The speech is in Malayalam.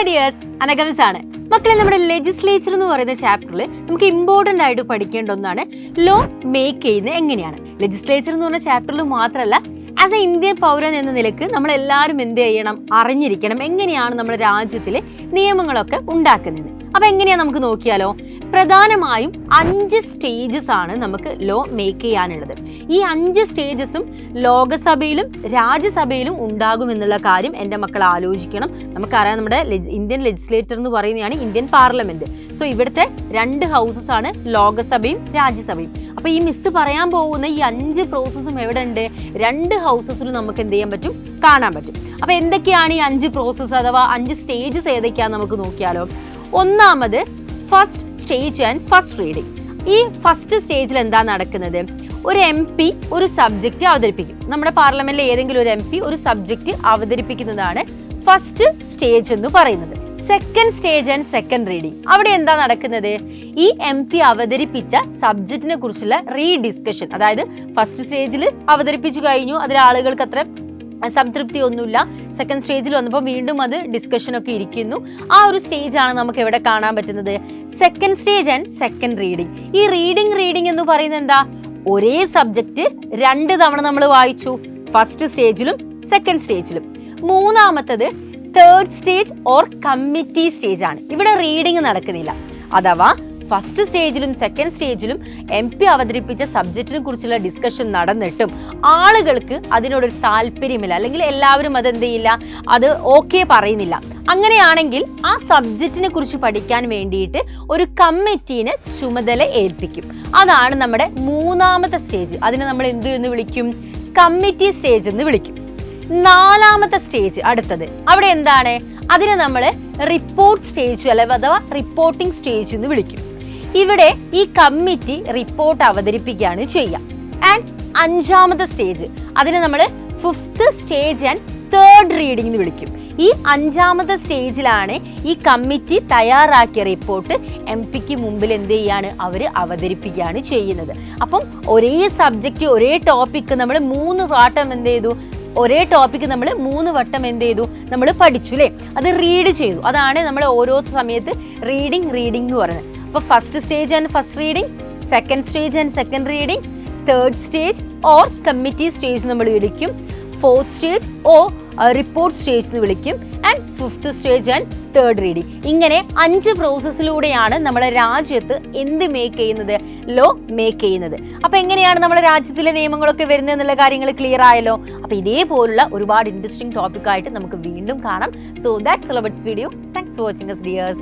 ഡിയേഴ്സ്, അനഗമിസ് ആണ്. മക്കളെ, നമ്മുടെ ലെജിസ്ലേച്ചർ എന്ന് പറയുന്ന ചാപ്റ്ററിൽ നമുക്ക് ഇമ്പോർട്ടൻ്റ് ആയിട്ട് പഠിക്കേണ്ട ഒന്നാണ് ലോ മേക്ക് ചെയ്യുന്നത് എങ്ങനെയാണ്. ലെജിസ്ലേച്ചർ എന്ന് പറഞ്ഞ ചാപ്റ്ററിൽ മാത്രമല്ല, ആസ് എ ഇന്ത്യൻ പൗരൻ എന്ന നിലക്ക് നമ്മളെല്ലാവരും എന്ത് ചെയ്യണം, അറിഞ്ഞിരിക്കണം എങ്ങനെയാണ് നമ്മുടെ രാജ്യത്തിൽ നിയമങ്ങളൊക്കെ ഉണ്ടാക്കുന്നത്. അപ്പം എങ്ങനെയാണ് നമുക്ക് നോക്കിയാലോ. പ്രധാനമായും 5 സ്റ്റേജസ് ആണ് നമുക്ക് ലോ മേക്ക് ചെയ്യാനുള്ളത്. ഈ 5 സ്റ്റേജസും ലോകസഭയിലും രാജ്യസഭയിലും ഉണ്ടാകുമെന്നുള്ള കാര്യം എൻ്റെ മക്കൾ ആലോചിക്കണം. നമുക്കറിയാം, നമ്മുടെ ഇന്ത്യൻ ലെജിസ്ലേറ്റർ എന്ന് പറയുന്നതാണ് ഇന്ത്യൻ പാർലമെന്റ്. സോ ഇവിടുത്തെ 2 ഹൗസസ് ആണ് ലോകസഭയും രാജ്യസഭയും. അപ്പോൾ ഈ മിസ് പറയാൻ പോകുന്ന ഈ 5 പ്രോസസ്സും എവിടെ ഉണ്ട്? 2 ഹൗസസിലും നമുക്ക് എന്ത് ചെയ്യാൻ പറ്റും, കാണാൻ പറ്റും. അപ്പോൾ എന്തൊക്കെയാണ് ഈ 5 പ്രോസസ്സ് അഥവാ 5 സ്റ്റേജസ് ഏതൊക്കെയാണെന്ന് നമുക്ക് നോക്കിയാലോ. ഒന്നാമത് first stage and first reading. ഈ ഫസ്റ്റ് സ്റ്റേജിൽ എന്താ നടക്കുന്നത്? ഒരു MP ഒരു സബ്ജക്റ്റ് അവതരിപ്പിക്കും. നമ്മുടെ പാർലമെന്റിലെ ഏതെങ്കിലും ഒരു MP ഒരു സബ്ജക്റ്റ് അവതരിപ്പിക്കുന്നതാണ് ഫസ്റ്റ് സ്റ്റേജ് എന്ന് പറയുന്നത്. Second stage and second reading. അവിടെ എന്താ നടക്കുന്നത്? ഈ MP അവതരിപ്പിച്ച സബ്ജക്റ്റിനെ കുറിച്ചുള്ള റീഡിസ്കഷൻ. അതായത് ഫസ്റ്റ് സ്റ്റേജിൽ അവതരിപ്പിച്ചു കഴിഞ്ഞു, അതിൽ ആളുകൾക്ക് അത്ര സംതൃപ്തി ഒന്നുമില്ല. സെക്കൻഡ് സ്റ്റേജിൽ വന്നപ്പോൾ വീണ്ടും അത് ഡിസ്കഷനൊക്കെ ഇരിക്കുന്നു. ആ ഒരു സ്റ്റേജാണ് നമുക്ക് എവിടെ കാണാൻ പറ്റുന്നത്? Second stage and second reading. ഈ റീഡിംഗ് എന്ന് പറയുന്നത് എന്താ? ഒരേ സബ്ജക്റ്റ് 2 തവണ നമ്മൾ വായിച്ചു, ഫസ്റ്റ് സ്റ്റേജിലും സെക്കൻഡ് സ്റ്റേജിലും. മൂന്നാമത്തത് third stage or committee stage ആണ്. ഇവിടെ റീഡിംഗ് നടക്കുന്നില്ല. അഥവാ ഫസ്റ്റ് സ്റ്റേജിലും സെക്കൻഡ് സ്റ്റേജിലും MP അവതരിപ്പിച്ച സബ്ജക്റ്റിനെ കുറിച്ചുള്ള ഡിസ്കഷൻ നടന്നിട്ടും ആളുകൾക്ക് അതിനോടൊരു താല്പര്യമില്ല, അല്ലെങ്കിൽ എല്ലാവരും അതെന്ത് ചെയ്യില്ല, അത് ഓക്കെ പറയുന്നില്ല. അങ്ങനെയാണെങ്കിൽ ആ സബ്ജക്റ്റിനെ കുറിച്ച് പഠിക്കാൻ വേണ്ടിയിട്ട് ഒരു കമ്മിറ്റീനെ ചുമതല ഏൽപ്പിക്കും. അതാണ് നമ്മുടെ മൂന്നാമത്തെ സ്റ്റേജ്. അതിനെ നമ്മൾ എന്ന് വിളിക്കും? കമ്മിറ്റി സ്റ്റേജ് എന്ന് വിളിക്കും. നാലാമത്തെ സ്റ്റേജ് അടുത്തത്. അവിടെ എന്താണ്? അതിനെ നമ്മൾ റിപ്പോർട്ട് സ്റ്റേജ് അഥവാ റിപ്പോർട്ടിംഗ് സ്റ്റേജ് എന്ന് വിളിക്കും. ഇവിടെ ഈ കമ്മിറ്റി റിപ്പോർട്ട് അവതരിപ്പിക്കുകയാണ് ചെയ്യുക. ആൻഡ് 5ാമത്തെ സ്റ്റേജ്, അതിനെ നമ്മൾ fifth stage and third reading എന്ന് വിളിക്കും. ഈ 5ാമത്തെ സ്റ്റേജിലാണ് ഈ കമ്മിറ്റി തയ്യാറാക്കിയ റിപ്പോർട്ട് MPക്ക് മുമ്പിൽ എന്ത് ചെയ്യാണ്, അവർ അവതരിപ്പിക്കുകയാണ് ചെയ്യുന്നത്. അപ്പം ഒരേ സബ്ജക്റ്റ് ഒരേ ടോപ്പിക്ക് നമ്മൾ 3 വട്ടം എന്ത് ചെയ്തു, ഒരേ ടോപ്പിക്ക് നമ്മൾ 3 വട്ടം എന്ത് ചെയ്തു, നമ്മൾ പഠിച്ചു അല്ലേ, അത് റീഡ് ചെയ്തു. അതാണ് നമ്മൾ ഓരോ സമയത്ത് റീഡിംഗ് എന്ന് പറയുന്നത്. അപ്പോൾ first stage and first reading, second stage and second reading, third stage or committee stage നമ്മൾ വിളിക്കും, fourth stage or report stage എന്ന് വിളിക്കും, and fifth stage and third reading. ഇങ്ങനെ 5 പ്രോസസ്സിലൂടെയാണ് നമ്മുടെ രാജ്യത്ത് എന്ത് മേക്ക് ചെയ്യുന്നത്, ലോ മേക്ക് ചെയ്യുന്നത്. അപ്പോൾ എങ്ങനെയാണ് നമ്മുടെ രാജ്യത്തിലെ നിയമങ്ങളൊക്കെ വരുന്നത് എന്നുള്ള കാര്യങ്ങൾ ക്ലിയർ ആയല്ലോ. അപ്പോൾ ഇതേപോലുള്ള ഒരുപാട് ഇൻട്രസ്റ്റിംഗ് ടോപ്പിക്കായിട്ട് നമുക്ക് വീണ്ടും കാണാം. So that's all about this video. Thanks for watching us, dears.